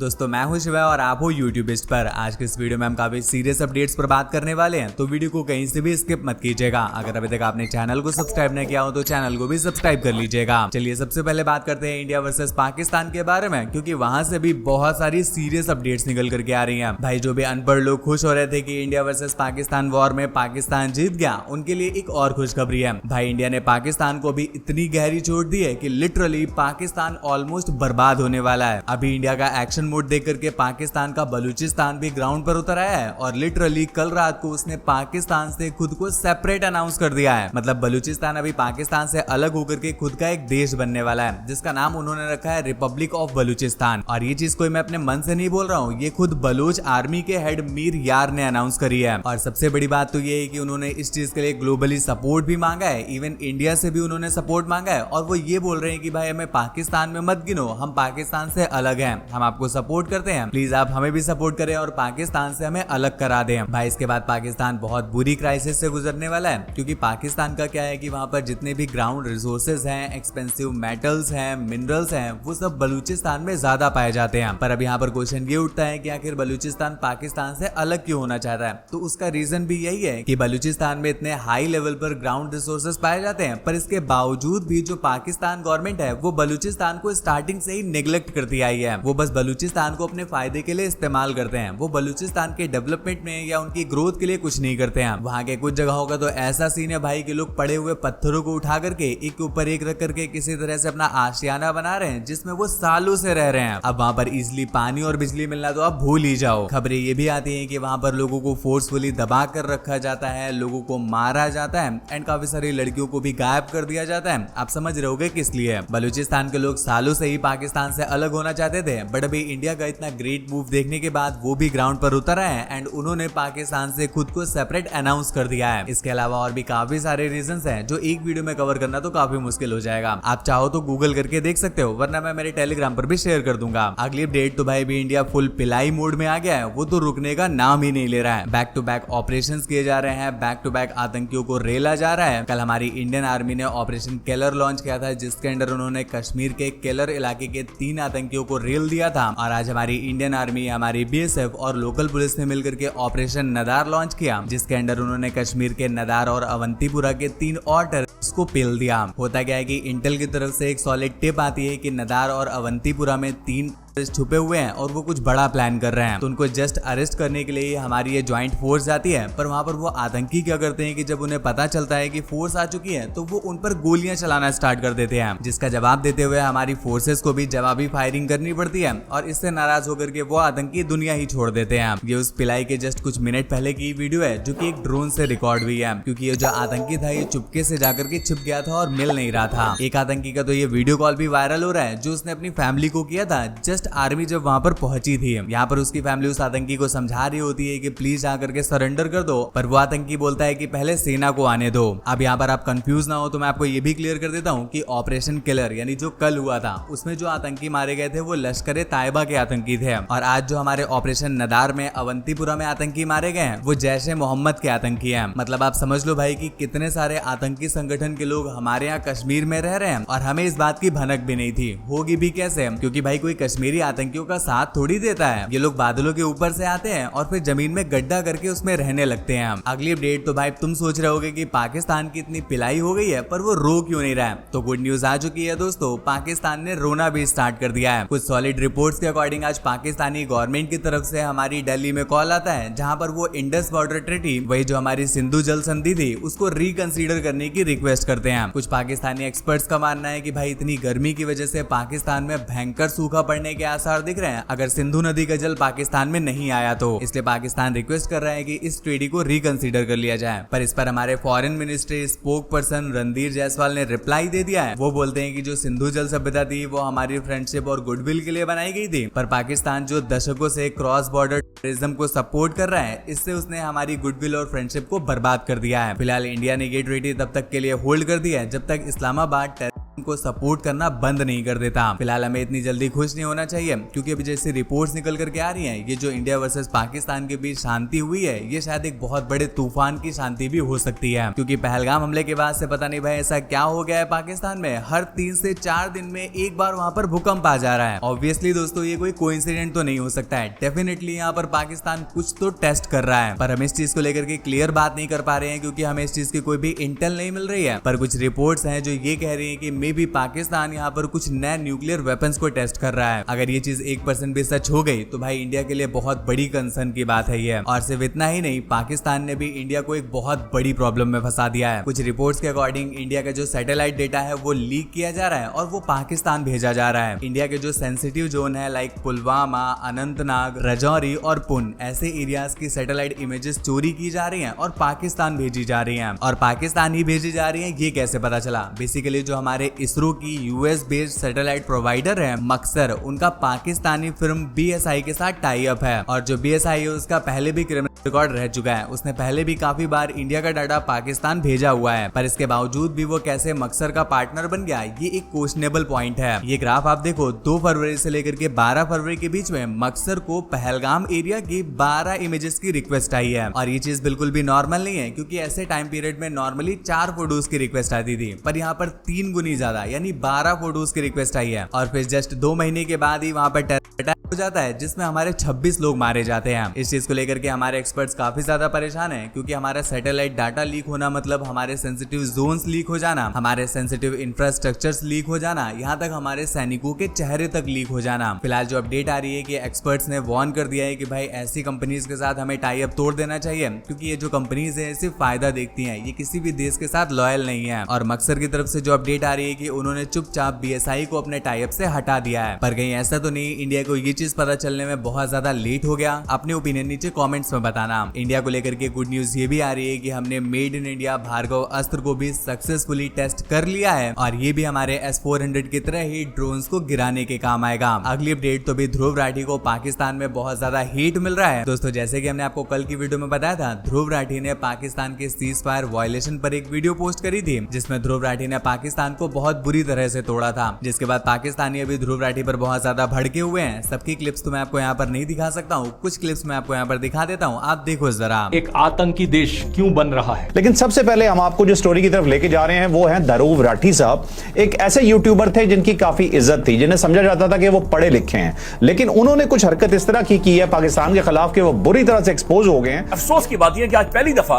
दोस्तों मैं हूं शिवा और आप हो यूट्यूबिस्ट पर। आज के इस वीडियो में हम काफी सीरियस अपडेट्स पर बात करने वाले हैं, तो वीडियो को कहीं से भी स्किप मत कीजिएगा। अगर अभी तक आपने चैनल को सब्सक्राइब नहीं किया हो तो चैनल को भी सब्सक्राइब कर लीजिएगा। चलिए सबसे पहले बात करते हैं इंडिया वर्सेस पाकिस्तान के बारे में, क्योंकि वहां से भी बहुत सारी सीरियस अपडेट्स निकल करके आ रही है। भाई जो भी अनपढ़ लोग खुश हो रहे थे कि इंडिया वर्सेस पाकिस्तान वॉर में पाकिस्तान जीत गया, उनके लिए एक और खुशखबरी है। भाई इंडिया ने पाकिस्तान को भी इतनी गहरी चोट दी है कि लिटरली पाकिस्तान ऑलमोस्ट बर्बाद होने वाला है। अभी इंडिया का एक्शन मोड देख करके पाकिस्तान का बलूचिस्तान भी ग्राउंड पर उतर आया है और लिटरली कल रात को उसने पाकिस्तान से खुद को सेपरेट अनाउंस कर दिया है। मतलब बलूचिस्तान अभी पाकिस्तान से अलग होकर के खुद का एक देश बनने वाला है, जिसका नाम उन्होंने रखा है रिपब्लिक ऑफ बलूचिस्तान। और ये चीज कोई मैं अपने मन से नहीं बोल रहा हूँ, ये खुद बलूच आर्मी के हेड मीर यार ने अनाउंस करी है। और सबसे बड़ी बात तो ये है कि उन्होंने इस चीज के लिए ग्लोबली सपोर्ट भी मांगा है, इवन इंडिया से भी उन्होंने सपोर्ट मांगा है। और वो ये बोल रहे हैं कि भाई हमें पाकिस्तान में मत गिनो, हम पाकिस्तान से अलग हैं, हम आपको सपोर्ट करते हैं, प्लीज आप हमें भी सपोर्ट करें और पाकिस्तान से हमें अलग करा दें। भाई इसके बाद पाकिस्तान बहुत बुरी क्राइसिस से गुजरने वाला है, क्योंकि पाकिस्तान का क्या है कि वहां पर जितने भी ग्राउंड रिसोर्सेज हैं, एक्सपेंसिव मेटल्स हैं, मिनरल्स हैं, वो सब बलूचिस्तान में ज्यादा पाए जाते हैं। पर अब यहाँ पर क्वेश्चन ये उठता है कि आखिर बलूचिस्तान पाकिस्तान से अलग क्यों होना चाहता है। तो उसका रीजन भी यही है कि बलूचिस्तान में इतने हाई लेवल पर ग्राउंड रिसोर्सेज पाए जाते हैं, पर इसके बावजूद भी जो पाकिस्तान गवर्नमेंट है वो बलूचिस्तान को स्टार्टिंग से ही निगलेक्ट करती आई है। वो बस बलूचिस्तान को अपने फायदे के लिए इस्तेमाल करते हैं, वो बलूचिस्तान के डेवलपमेंट में या उनकी ग्रोथ के लिए कुछ नहीं करते हैं। वहां के कुछ जगहों का तो ऐसा सीन है भाई कि लोग पड़े हुए पत्थरों को उठा करके एक के ऊपर एक रख करके किसी तरह से अपना आशियाना बना रहे हैं, जिसमें वो सालों से रह रहे हैं। अब वहां पर इजिली पानी और बिजली मिलना तो आप भूल ही जाओ। खबरें ये भी आती हैं कि वहां पर लोगों को फोर्सफुली दबा कर रखा जाता है, लोगों को मारा जाता है एंड काफी सारी लड़कियों को भी गायब कर दिया जाता है। आप समझ रहे होगे किस लिए। बलूचिस्तान के लोग सालों से ही पाकिस्तान से अलग होना चाहते थे, बट अभी इंडिया का इतना ग्रेट मूव देखने के बाद वो भी ग्राउंड पर उतर आए हैं एंड उन्होंने पाकिस्तान से खुद को सेपरेट अनाउंस कर दिया है। इसके अलावा और भी काफी सारे रीजंस हैं जो एक वीडियो में कवर करना तो काफी मुश्किल हो जाएगा। आप चाहो तो गूगल करके देख सकते हो, वरना मैं मेरे टेलीग्राम पर भी शेयर कर दूंगा। अगली अपडेट तो भाई भी इंडिया फुल पिलाई मोड में आ गया है, वो तो रुकने का नाम ही नहीं ले रहा है। बैक टू बैक ऑपरेशंस किए जा रहे हैं, बैक टू बैक आतंकियों को रेला जा रहा है। कल हमारी इंडियन आर्मी ने ऑपरेशन केलर लॉन्च किया था, जिसके अंडर उन्होंने कश्मीर के केलर इलाके के 3 आतंकियों को रेल दिया था। और आज हमारी इंडियन आर्मी, हमारी बीएसएफ और लोकल पुलिस ने मिलकर के ऑपरेशन नदार लॉन्च किया, जिसके अंडर उन्होंने कश्मीर के नदार और अवंतीपुरा के 3 और टेररिस्ट को पेल दिया। होता क्या है कि इंटेल की तरफ से एक सॉलिड टिप आती है कि नदार और अवंतीपुरा में 3 छुपे हुए हैं और वो कुछ बड़ा प्लान कर रहे हैं। तो उनको जस्ट अरेस्ट करने के लिए हमारी ये ज्वाइंट फोर्स जाती है। पर वहां पर वो आतंकी क्या करते हैं कि जब उन्हें पता चलता है कि फोर्स आ चुकी है तो वो उन पर गोलियां चलाना स्टार्ट कर देते हैं, जिसका जवाब देते हुए हमारी फोर्सेस को भी जवाबी फायरिंग करनी पड़ती है। और इससे नाराज होकर के वो आतंकी दुनिया ही छोड़ देते हैं। ये उस पिलाई के जस्ट कुछ मिनट पहले की वीडियो है, जो कि एक ड्रोन से रिकॉर्ड हुई है, क्योंकि ये जो आतंकी था ये चुपके से जाकर के छिप गया था और मिल नहीं रहा था। एक आतंकी का तो ये वीडियो कॉल भी वायरल हो रहा है, जो उसने अपनी फैमिली को किया था जस्ट आर्मी जब वहां पर पहुंची थी। यहाँ पर उसकी फैमिली उस आतंकी को समझा रही होती है कि प्लीज आकर के सरेंडर कर दो, पर वो आतंकी बोलता है कि पहले सेना को आने दो। अब यहाँ पर आप कंफ्यूज ना हो तो मैं आपको ये भी क्लियर कर देता हूँ कि ऑपरेशन किलर यानी जो कल हुआ था, उसमें जो आतंकी मारे गए थे वो लश्कर तायबा के आतंकी थे। और आज जो हमारे ऑपरेशन नदार में अवंतीपुरा में आतंकी मारे गए हैं वो जैश ए मोहम्मद के आतंकी हैं। मतलब आप समझ लो भाई कि कितने सारे आतंकी संगठन के लोग हमारे यहाँ कश्मीर में रह रहे हैं और हमें इस बात की भनक भी नहीं थी। होगी भी कैसे, क्योंकि भाई कोई कश्मीरी आतंकियों का साथ थोड़ी देता है। ये लोग बादलों के ऊपर से आते हैं और फिर जमीन में गड्ढा करके उसमें रहने लगते हैं। अगली अपडेट तो भाई तुम सोच रहे होगे कि पाकिस्तान की इतनी पिलाई हो गई है पर वो रो क्यों नहीं रहा है। तो गुड न्यूज आ चुकी है दोस्तों, पाकिस्तान ने रोना भी स्टार्ट कर दिया है। कुछ सॉलिड रिपोर्ट्स के अकॉर्डिंग आज पाकिस्तानी गवर्नमेंट की तरफ से हमारी दिल्ली में कॉल आता है, जहां पर वो इंडस बॉर्डर ट्रीटी, वही जो हमारी सिंधु जल संधि थी, उसको रिकंसीडर करने की रिक्वेस्ट करते हैं। कुछ पाकिस्तानी एक्सपर्ट्स का मानना है कि भाई इतनी गर्मी की वजह से पाकिस्तान में भयंकर सूखा पड़ने के आसार दिख रहे हैं अगर सिंधु नदी का जल पाकिस्तान में नहीं आया तो। इसलिए पाकिस्तान रिक्वेस्ट कर रहा है कि इस ट्रीटी को रिकंसीडर कर लिया जाए। पर इस पर हमारे foreign ministry spoke person Randhir Jaiswal ने रिप्लाई दे दिया है। वो बोलते हैं कि जो सिंधु जल सभ्यता थी वो हमारी फ्रेंडशिप और गुडविल के लिए बनाई गई थी, पर पाकिस्तान जो दशकों से क्रॉस बॉर्डर टेररिज्म को सपोर्ट कर रहा है, इससे उसने हमारी गुडविल और फ्रेंडशिप को बर्बाद कर दिया है। फिलहाल इंडिया ने ये ट्रीटी तब तक के लिए होल्ड कर दिया है जब तक इस्लामाबाद को को सपोर्ट करना बंद नहीं कर देता। फिलहाल हमें इतनी जल्दी खुश नहीं होना चाहिए, क्योंकि अभी जैसे रिपोर्ट्स निकल करके आ रही हैं, ये जो इंडिया वर्सेस पाकिस्तान के बीच शांति हुई है, ये शायद एक बहुत बड़े तूफान की शांति भी हो सकती है। क्योंकि पहलगाम हमले के बाद से पता नहीं भाई ऐसा क्या हो गया है पाकिस्तान में, हर 3 से 4 दिन में एक बार वहां पर भूकंप आ जा रहा है। ऑब्वियसली दोस्तों ये कोई कोइंसिडेंट तो नहीं हो सकता है, डेफिनेटली यहाँ पर पाकिस्तान कुछ तो टेस्ट कर रहा है, पर हम इस चीज को लेकर के क्लियर बात नहीं कर पा रहे हैं, क्योंकि हमें इस चीज की कोई भी इंटेल नहीं मिल रही है। पर कुछ रिपोर्ट्स हैं जो ये कह रही हैं कि मे बी पाकिस्तान यहाँ पर कुछ नए न्यूक्लियर वेपन्स को टेस्ट कर रहा है। अगर ये चीज 1% भी सच हो गई तो भाई इंडिया के लिए बहुत बड़ी कंसर्न की बात है ये। और सिर्फ इतना ही नहीं, पाकिस्तान ने भी इंडिया को एक बहुत बड़ी प्रॉब्लम में फंसा दिया है। कुछ रिपोर्ट्स के अकॉर्डिंग इंडिया का जो सैटेलाइट डेटा है वो लीक किया जा रहा है और वो पाकिस्तान भेजा जा रहा है। इंडिया के जो सेंसिटिव जोन है लाइक पुलवामा, अनंतनाग, रजौरी और पुन, ऐसे एरियाज की सैटेलाइट इमेजेस चोरी की जा रही हैं और पाकिस्तान भेजी जा रही हैं। और पाकिस्तान ही भेजी जा रही हैं, ये कैसे पता चला? बेसिकली जो हमारे इसरो की यूएस बेस्ड सैटेलाइट प्रोवाइडर है मक्सर, उनका पाकिस्तानी फिल्म बीएसआई के साथ टाई अप है। और जो बीएसआई है उसका पहले भी क्रिमिनल रिकॉर्ड रह चुका है, उसने पहले भी काफी बार इंडिया का डाटा पाकिस्तान भेजा हुआ है, पर इसके बावजूद भी वो कैसे मक्सर का पार्टनर बन गया, ये एक क्वेश्चनेबल पॉइंट है। ये ग्राफ आप देखो, 2 फरवरी से लेकर के 12 फरवरी के बीच में मक्सर को पहलगाम एरिया की 12 इमेजेस की रिक्वेस्ट आई है। और ये चीज बिल्कुल भी नॉर्मल नहीं है, क्योंकि ऐसे टाइम पीरियड में नॉर्मली 4 फोटोज की रिक्वेस्ट आती थी, पर यहाँ पर 3 गुनी ज्यादा यानी 12 फोटोज की रिक्वेस्ट आई है। और फिर जस्ट 2 महीने के बाद ही वहां पर टेरर अटैक हो जाता है, जिसमें हमारे 26 लोग मारे जाते हैं। इस चीज को लेकर के हमारे एक्सपर्ट्स काफी ज्यादा परेशान हैं, क्योंकि हमारा सैटेलाइट डाटा लीक होना मतलब हमारे सेंसिटिव जोन्स लीक हो जाना, हमारे सेंसिटिव इंफ्रास्ट्रक्चर्स लीक हो जाना, यहाँ तक हमारे सैनिकों के चेहरे तक लीक हो जाना। फिलहाल जो अपडेट आ रही है कि एक्सपर्ट्स ने वार्न कर दिया है कि भाई ऐसी कंपनीज के साथ हमें टाई अप तोड़ देना चाहिए, क्योंकि ये जो कंपनीज है सिर्फ फायदा देखती हैं, ये किसी भी देश के साथ लॉयल नहीं है। और मक्सर की तरफ से जो अपडेट आ रही है कि उन्होंने चुपचाप बीएसआई को अपने टाई अप से हटा दिया है। पर कहीं ऐसा तो नहीं इंडिया को ये चीज पता चलने में बहुत ज्यादा लेट हो गया? अपने ओपिनियन नीचे कमेंट्स में बताना। इंडिया को लेकर के गुड न्यूज ये भी आ रही है कि हमने मेड इन इंडिया भार्गव अस्त्र को भी सक्सेसफुली टेस्ट कर लिया है, और ये भी हमारे S-400 की तरह ही ड्रोन्स को गिराने के काम आएगा। अगली अपडेट तो भी ध्रुव राठी को पाकिस्तान में बहुत ज्यादा हेट मिल रहा है। दोस्तों जैसे कि हमने आपको कल की वीडियो में बताया था, ध्रुव राठी ने पाकिस्तान के सीज फायर वायलेशन पर एक वीडियो पोस्ट करी थी, जिसमें ध्रुव राठी ने पाकिस्तान को बहुत बुरी तरह से तोड़ा था, जिसके बाद पाकिस्तानी अभी ध्रुव राठी पर बहुत ज्यादा भड़के हुए हैं। सबकी क्लिप्स तो मैं आपको यहाँ पर नहीं दिखा सकता हूँ, कुछ क्लिप्स मैं आपको यहाँ पर दिखा देता हूँ, आप देखो जरा। एक आतंकी देश क्यों बन रहा है? लेकिन सबसे पहले हम आपको जो स्टोरी की तरफ लेके जा रहे हैं वो है ध्रुव राठी साहब। एक ऐसे यूट्यूबर थे जिनकी काफी इज्जत थी, जिन्हें समझा जाता था कि वो पढ़े लिखे हैं, लेकिन उन्होंने कुछ हरकत इस तरह की है पाकिस्तान के खिलाफ कि वो बुरी तरह से एक्सपोज हो गए हैं। अफसोस की बात यह कि आज पहली दफा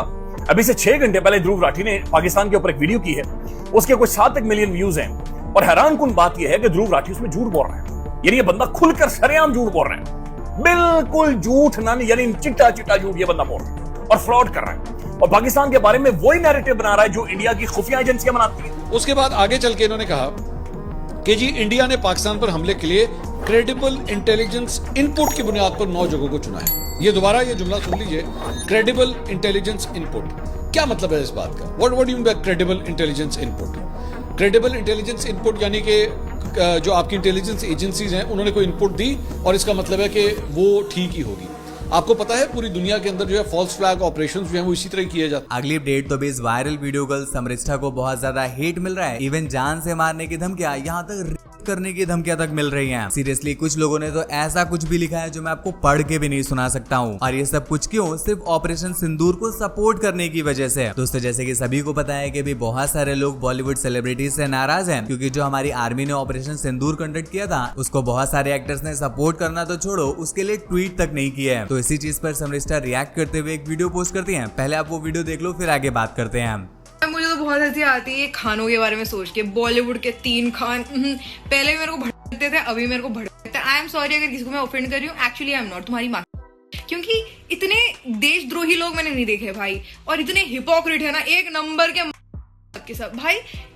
अभी से 6 घंटे पहले ध्रुव राठी ने पाकिस्तान के ऊपर एक वीडियो की है, उसके कुछ 7 मिलियन व्यूज हैं। और हैरानकुन बात यह है कि ध्रुव राठी उसमें झूठ बोल रहा है, यानी ये बंदा खुलकर सरेआम झूठ बोल रहा है, बिल्कुल झूठ ना, यानी चिट्टा चिट्टा झूठ ये बंदा बोल रहा है और फ्रॉड कर रहा है, और पाकिस्तान के बारे में वही नैरेटिव बना रहा है जो इंडिया की खुफिया एजेंसियां बनाती हैं। उसके बाद आगे चल के इन्होंने कहा कि जी इंडिया ने पाकिस्तान पर हमले के लिए क्रेडिबल इंटेलिजेंस इनपुट की बुनियाद पर 9 जगहों को चुना है। ये दोबारा ये जुमला सुन लीजिए, क्रेडिबल इंटेलिजेंस इनपुट। क्या मतलब है इस बात का? What do you mean by credible intelligence input? Credible intelligence input यानी कि जो आपकी इंटेलिजेंस एजेंसीज हैं उन्होंने कोई इनपुट दी और इसका मतलब है कि वो ठीक ही होगी। आपको पता है पूरी दुनिया के अंदर जो है फॉल्स फ्लैग ऑपरेशंस जो है वो इसी तरह किए जाते हैं। अगली अपडेट तो भी इस वायरल वीडियो गर्ल समृष्ठा को बहुत ज्यादा हेट मिल रहा है, इवन जान से मारने की धमकियां, यहाँ तक रेप करने की धमकियां तक मिल रही हैं। सीरियसली कुछ लोगों ने तो ऐसा कुछ भी लिखा है जो मैं आपको पढ़ के भी नहीं सुना सकता हूँ, और ये सब कुछ क्यों? सिर्फ ऑपरेशन सिंदूर को सपोर्ट करने की वजह से। दोस्तों जैसे कि सभी को पता है कि भी बहुत सारे लोग बॉलीवुड सेलिब्रिटीज से नाराज हैं, क्योंकि जो हमारी आर्मी ने ऑपरेशन सिंदूर कंडक्ट किया था उसको बहुत सारे एक्टर्स ने सपोर्ट करना तो छोड़ो, उसके लिए ट्वीट तक नहीं किया है। तो इसी चीज पर समृष्ठा रिएक्ट करते हुए एक वीडियो पोस्ट करती हैं। पहले आप वो वीडियो देख लो, फिर आगे बात करते हैं हम। मुझे तो बहुत हंसी आती है खानों के बारे में सोच के। बॉलीवुड के 3 खान पहले मेरे को भड़कते थे, अभी मेरे को भड़कते हैं। आई एम सॉरी अगर किसी को मैं ऑफेंड कर रही हूँ, एक्चुअली आई एम नॉट, तुम्हारी माँ, क्योंकि इतने देशद्रोही लोग मैंने नहीं देखे भाई, और इतने हिपोक्रेट है ना, एक नंबर के सब भाई।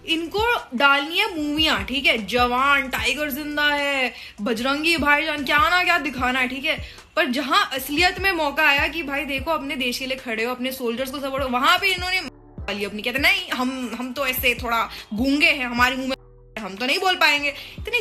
इनको डालनी है मूवियां, ठीक है, जवान, टाइगर जिंदा है, बजरंगी भाईजान, क्या ना क्या दिखाना है, ठीक है, पर जहां असलियत में मौका आया कि भाई देखो अपने देश के लिए खड़े हो, अपने सोल्जर्स को सपोर्ट, वहां पे इन्होंने अपनी कहते नहीं हम तो ऐसे थोड़ा गूंगे हैं, हमारे मुंह में हम तो नहीं बोल पाएंगे। इतने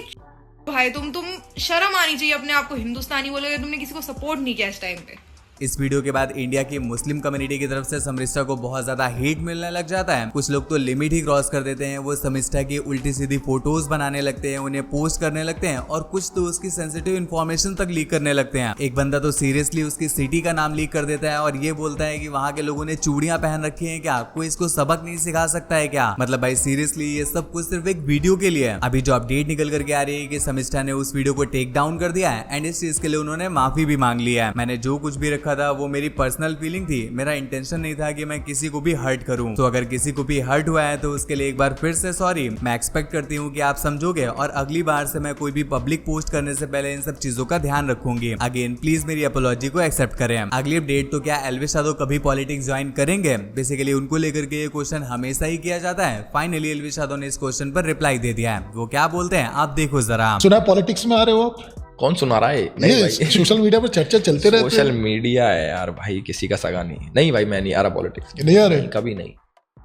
भाई तुम शर्म आनी चाहिए अपने आप को, हिंदुस्तानी बोलोगे, तुमने किसी को सपोर्ट नहीं किया इस टाइम पे। इस वीडियो के बाद इंडिया की मुस्लिम कम्युनिटी की तरफ से शर्मिष्ठा को बहुत ज्यादा हेट मिलने लग जाता है। कुछ लोग तो लिमिट ही क्रॉस कर देते हैं, वो शर्मिष्ठा की उल्टी सीधी फोटोज बनाने लगते हैं, उन्हें पोस्ट करने लगते हैं और कुछ तो उसकी सेंसिटिव इन्फॉर्मेशन तक लीक करने लगते हैं। एक बंदा तो सीरियसली उसकी सिटी का नाम लीक कर देता है और ये बोलता है कि वहां के लोगों ने चूड़ियां पहन रखी हैं क्या, कोई इसको सबक नहीं सिखा सकता है क्या। मतलब भाई सीरियसली ये सब कुछ सिर्फ एक वीडियो के लिए है। अभी जो अपडेट निकल करके आ रही है कि शर्मिष्ठा ने उस वीडियो को टेक डाउन कर दिया है एंड इस चीज के लिए उन्होंने माफी भी मांग लिया है। मैंने जो कुछ भी रखा था वो मेरी पर्सनल फीलिंग थी, मेरा इंटेंशन नहीं था कि मैं किसी को भी हर्ट करूं। तो अगर किसी को भी हर्ट हुआ है तो उसके लिए एक बार फिर से सॉरी। मैं एक्सपेक्ट करती हूँ कि आप समझोगे और अगली बार से मैं कोई भी पब्लिक पोस्ट करने से पहले इन सब चीजों का ध्यान रखूंगी। अगेन प्लीज मेरी अपॉलॉजी को एक्सेप्ट करें। अगली अपडेट तो क्या एल्विश यादव कभी पॉलिटिक्स ज्वाइन करेंगे, बेसिकली उनको लेकर के ये क्वेश्चन हमेशा ही किया जाता है। फाइनली एल्विश यादव ने इस क्वेश्चन पर रिप्लाई दे दिया है। वो क्या बोलते हैं आप देखो जरा। सुना पॉलिटिक्स में आ रहे हो आप? कौन सुना रहा है? नहीं ये भाई, सोशल मीडिया पर चर्चा चलते रहते सोशल हैं। मीडिया है यार भाई, किसी का सगा नहीं। नहीं भाई, मैं नहीं आ रहा पॉलिटिक्स। नहीं आ रहे? कभी नहीं,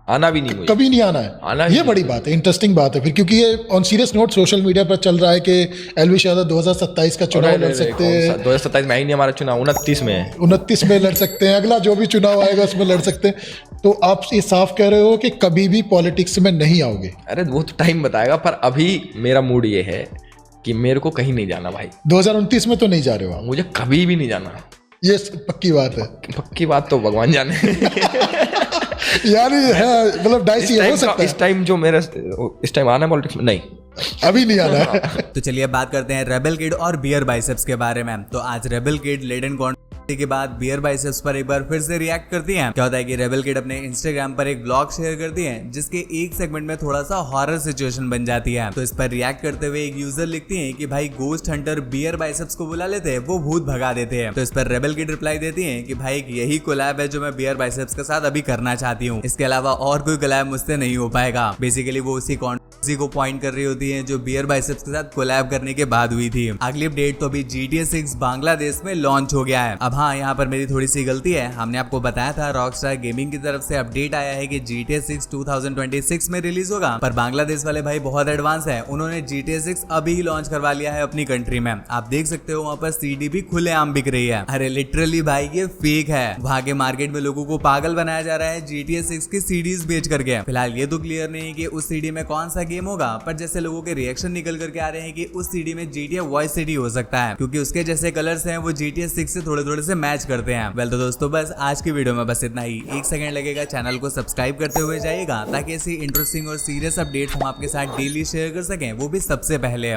आना भी नहीं मुझे। कभी नहीं आना आना है। ही ये नहीं। बड़ी बात है, इंटरेस्टिंग बात है फिर, क्योंकि ये on serious note social media पर चल रहा है कि एल्विश यादव 2027 का चुनाव लड़ सकते हैं। 2027 में ही नहीं, हमारा चुनाव 29 में है। 29 में लड़ सकते हैं, अगला जो भी चुनाव आएगा उसमें लड़ सकते हैं। तो आप ये साफ कह रहे हो कि कभी भी पॉलिटिक्स में नहीं आओगे? अरे वो तो टाइम बताएगा, पर अभी मेरा मूड ये है कि मेरे को कहीं नहीं जाना भाई। 2029 में तो नहीं जा रहे हो आप? मुझे कभी भी नहीं जाना। ये पक्की बात है। पक्की बात तो भगवान जाने। यार ये है, मतलब डाइसी हो सकता है। इस टाइम जो मेरा इस टाइम आना है पॉलिटिक्स में, नहीं अभी नहीं आना है। तो चलिए अब बात करते हैं रेबल किड और बियर बाइसेप्स के बारे में। तो आज रेबल किड लेडन कॉन्ट्रोवर्सी के बाद बियर बाइसेप्स पर एक बार फिर से रिएक्ट करती हैं। क्या होता है कि रेबल किड अपने इंस्टाग्राम पर एक ब्लॉग शेयर करती हैं जिसके एक सेगमेंट में थोड़ा सा हॉरर सिचुएशन बन जाती है। तो इस पर रिएक्ट करते हुए एक यूजर लिखती हैं कि भाई गोस्ट हंटर बियर बाइसेप्स को बुला लेते हैं, वो भूत भगा देते हैं। तो इस पर रेबल किड रिप्लाई देती हैं कि भाई यही कोलैब है जो मैं बियर बाइसेप्स के साथ अभी करना चाहती हूँ, इसके अलावा और कोई कोलैब मुझसे नहीं हो पाएगा। बेसिकली वो उसी कॉन्ट्रोवर्सी को पॉइंट कर रही होती है जो बियर बाइसेप्स के साथ कोलैब करने के बाद हुई थी। अगली अपडेट तो अभी GTA 6 बांग्लादेश में लॉन्च हो गया है। अब हाँ, यहाँ पर मेरी थोड़ी सी गलती है। हमने आपको बताया था रॉकस्टार गेमिंग की तरफ से अपडेट आया है कि GTA 6 2026 में रिलीज होगा, पर बांग्लादेश वाले भाई बहुत एडवांस है, उन्होंने GTA 6 अभी ही लॉन्च करवा लिया है अपनी कंट्री में। आप देख सकते हो वहाँ पर CD भी खुलेआम बिक रही है। अरे लिटरली भाई ये फेक है। वहाँ के मार्केट में लोगों को पागल बनाया जा रहा है GTA 6 की CDs बेच करके। फिलहाल ये तो क्लियर नहीं कि उस CD में कौन सा गेम होगा, पर जैसे लोगों के रिएक्शन निकल करके आ रहे हैं कि उस CD में GTA वॉइस सिटी हो सकता है, क्योंकि उसके जैसे कलर्स हैं वो GTA 6 से थोड़े थोड़े से मैच करते हैं। वेल तो दोस्तों बस आज की वीडियो में बस इतना ही। एक सेकंड लगेगा, चैनल को सब्सक्राइब करते हुए जाइएगा ताकि ऐसी इंटरेस्टिंग और सीरियस अपडेट्स हम आपके साथ डेली शेयर कर सकें, वो भी सबसे पहले।